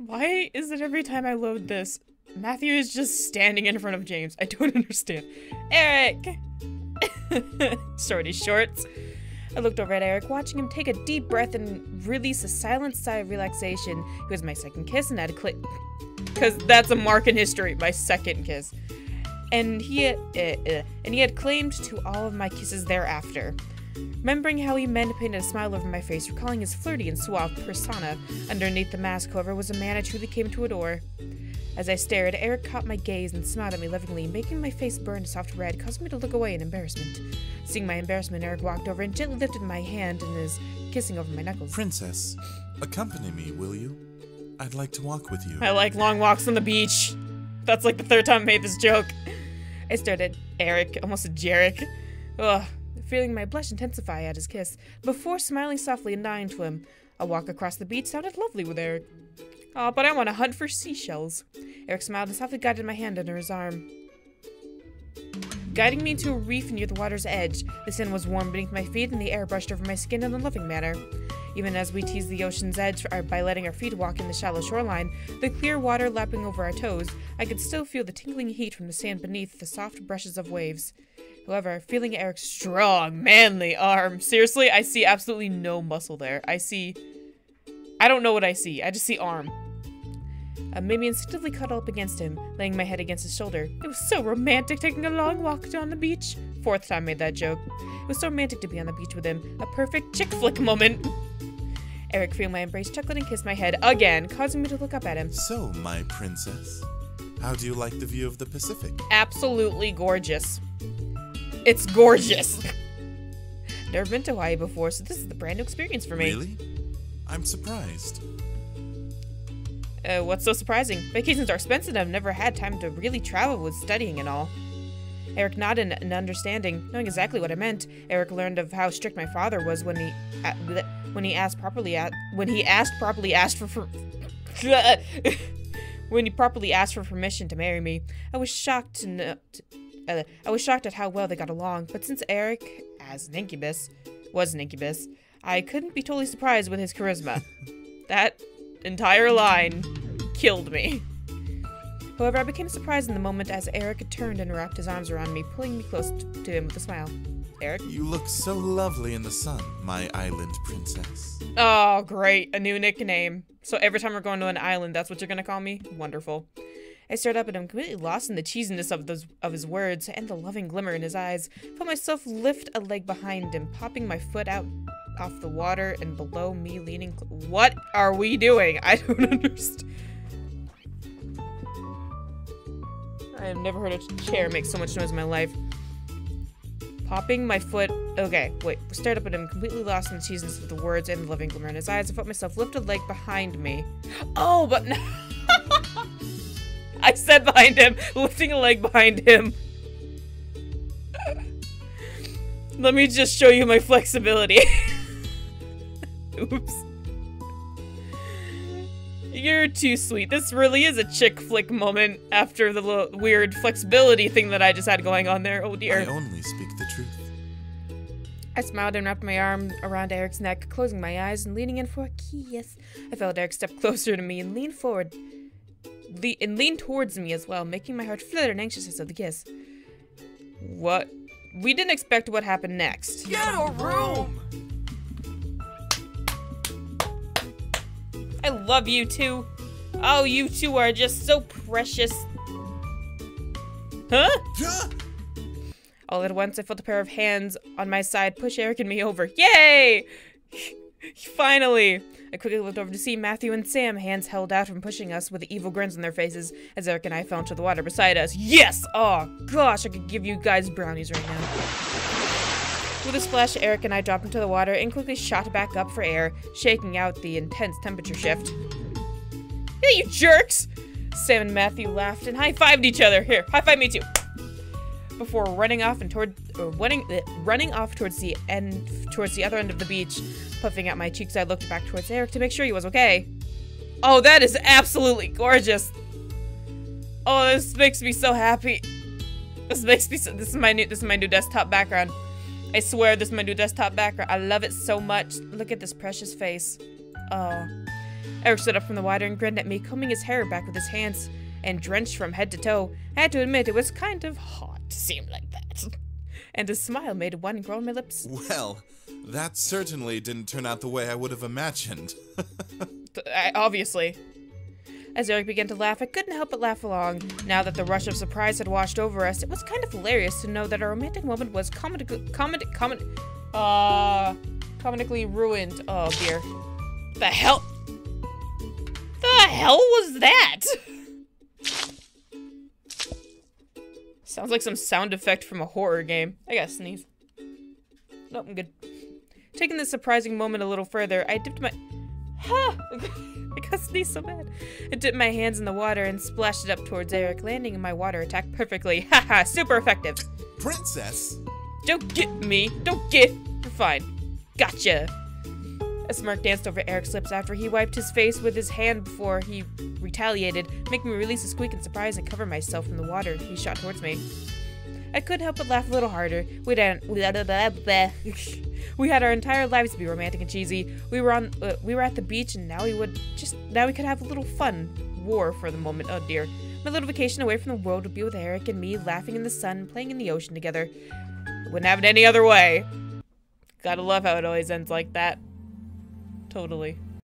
Why is it every time I load this, Matthew is just standing in front of James? I don't understand. Erik! Shorty shorts. I looked over at Erik, watching him take a deep breath and release a silent sigh of relaxation. It was my second kiss, and I had to click. Because that's a mark in history, my second kiss. And he had claimed to all of my kisses thereafter. Remembering how he painted a smile over my face, recalling his flirty and suave persona. Underneath the mask, however, was a man I truly came to adore. As I stared, Erik caught my gaze and smiled at me lovingly, making my face burn a soft red, causing me to look away in embarrassment. Seeing my embarrassment, Erik walked over and gently lifted my hand and is kissing over my knuckles. Princess, accompany me, will you? I'd like to walk with you. I like long walks on the beach. That's like the third time I made this joke. I stared at Erik, almost at Jarek. Ugh. Feeling my blush intensify at his kiss, before smiling softly and nodding to him. A walk across the beach sounded lovely with Erik. Oh, but I want to hunt for seashells. Erik smiled and softly guided my hand under his arm, guiding me to a reef near the water's edge. The sand was warm beneath my feet and the air brushed over my skin in a loving manner. Even as we teased the ocean's edge by letting our feet walk in the shallow shoreline, the clear water lapping over our toes, I could still feel the tingling heat from the sand beneath the soft brushes of waves. However, feeling Erik's strong, manly arm, seriously, I see absolutely no muscle there. I don't know what I see. I just see arm. Made me instinctively cuddle up against him, laying my head against his shoulder. It was so romantic taking a long walk down the beach. Fourth time I made that joke. It was so romantic to be on the beach with him. A perfect chick flick moment. Erik, feeling my embrace, chuckled and kissed my head again, causing me to look up at him. So, my princess, how do you like the view of the Pacific? Absolutely gorgeous. It's gorgeous. Never been to Hawaii before, so this is the brand new experience for me. Really? I'm surprised. What's so surprising? Vacations are expensive and I've never had time to really travel with studying and all. Erik nodded in understanding, knowing exactly what I meant. Erik learned of how strict my father was when he properly asked for permission to marry me. I was shocked at how well they got along, but since Erik, was an incubus, I couldn't be totally surprised with his charisma. That entire line killed me. However, I became surprised in the moment as Erik turned and wrapped his arms around me, pulling me close to him with a smile. Erik? You look so lovely in the sun, my island princess. Oh, great. A new nickname. So every time we're going to an island, that's what you're gonna call me? Wonderful. I stared up at him, completely lost in the cheesiness of his words and the loving glimmer in his eyes. Felt myself lift a leg behind him, popping my foot out off the water and below me leaning. What are we doing? I don't understand. I have never heard a chair make so much noise in my life. Popping my foot. Okay, wait. Stared up at him, completely lost in the cheesiness of the words and the loving glimmer in his eyes. I felt myself lift a leg behind me. Oh, but no. I said behind him, lifting a leg behind him. Let me just show you my flexibility. Oops. You're too sweet. This really is a chick flick moment after the little weird flexibility thing that I just had going on there. Oh dear. I only speak the truth. I smiled and wrapped my arm around Erik's neck, closing my eyes and leaning in for a kiss. I felt Erik step closer to me and lean forward. Lean towards me as well, making my heart flutter in anxiousness of the kiss. What? We didn't expect what happened next. Get a room! I love you two. Oh, you two are just so precious. Huh? All at once, I felt a pair of hands on my side push Erik and me over. Yay! Finally! I quickly looked over to see Matthew and Sam, hands held out from pushing us with evil grins on their faces as Erik and I fell into the water beside us. Yes! Oh, gosh, I could give you guys brownies right now. With a splash, Erik and I dropped into the water and quickly shot back up for air, shaking out the intense temperature shift. Hey, you jerks! Sam and Matthew laughed and high-fived each other. Here, high-five me too. Before running off towards the other end of the beach, puffing out my cheeks, I looked back towards Erik to make sure he was okay. Oh, that is absolutely gorgeous. Oh, this makes me so happy. This is my new desktop background. I swear this is my new desktop background. I love it so much. Look at this precious face. Oh. Erik stood up from the water and grinned at me, combing his hair back with his hands and drenched from head to toe. I had to admit it was kind of hot to see him like that. And his smile made one grow on my lips. Well, that certainly didn't turn out the way I would have imagined. Obviously. As Erik began to laugh, I couldn't help but laugh along. Now that the rush of surprise had washed over us, it was kind of hilarious to know that our romantic moment was comedically ruined. Oh dear. The hell? The hell was that? Sounds like some sound effect from a horror game. I gotta sneeze. Nope, I'm good. Taking this surprising moment a little further, I dipped my... I gotta sneeze so bad. I dipped my hands in the water and splashed it up towards Erik, landing in my water attack perfectly. Haha, super effective. Princess? Don't get me. Don't get. You're fine. Gotcha. A smirk danced over Erik's lips after he wiped his face with his hand before he retaliated, making me release a squeak in surprise and cover myself from the water he shot towards me. I couldn't help but laugh a little harder. We had our entire lives to be romantic and cheesy. We were at the beach, and now we could have a little fun. War for the moment. Oh dear. My little vacation away from the world would be with Erik and me, laughing in the sun, playing in the ocean together. Wouldn't have it any other way. Gotta love how it always ends like that. Totally.